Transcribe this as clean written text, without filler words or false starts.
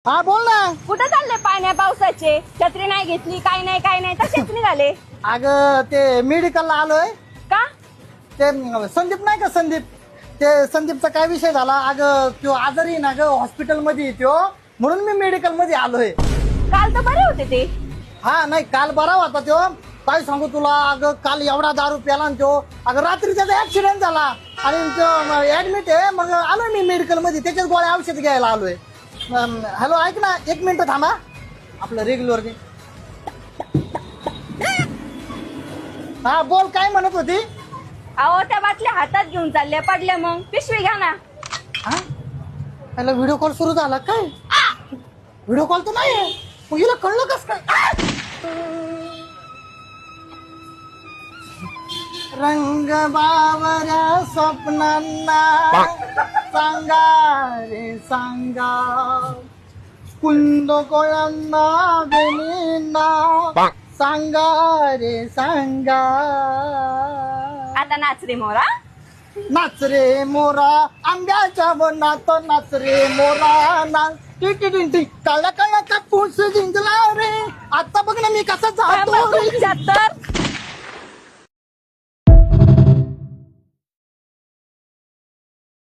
हा बोल ना. कुठं चालले पाण्या पावसाचे? छत्री नाही घेतली, काय नाही तसेच निघाले. अगं ते मेडिकलला आलोय. का? ते संदीप नाही का संदीप, ते संदीपचा काय विषय झाला. अगं तो आजारी ना ग, हॉस्पिटल मध्ये तो, म्हणून मी मेडिकल मध्ये आलोय. काल तर बरे होते ते. हा नाही काल बरा होता तो. काय सांगू तुला, अगं काल एवढा दारू प्याला ना तो. अगं रात्री त्याचा ऍक्सिडेंट झाला आणि तो ऍडमिट आहे. मग आलोय मी मेडिकल मध्ये, त्याच्याच गोळ्या औषध घ्यायला आलोय. हॅलो ऐक ना, एक मिनिट थांबा. आपलं रेग्युलर हा बोल, काय म्हणत होती? अहो त्या बाटल्या हातात घेऊन चालल्या, पडल्या मग पिशवी घ्या ना. हा त्याला व्हिडिओ कॉल सुरू झाला काय? व्हिडिओ कॉल तर नाही, मग हिला कळलं कस काय? रंग बावऱ्या स्वप्नांना सांगा रे सांगा, कुंद कोळ्यांना बेनींना सांगा रे सांगा. आता नाच रे मोरा. नाच रे मोरा आंब्याच्या वनात, नाच रे मोरा नाच. काळ्या काळ्या कापूस जिंकला रे, आता बघ ना मी कसा जातो रे.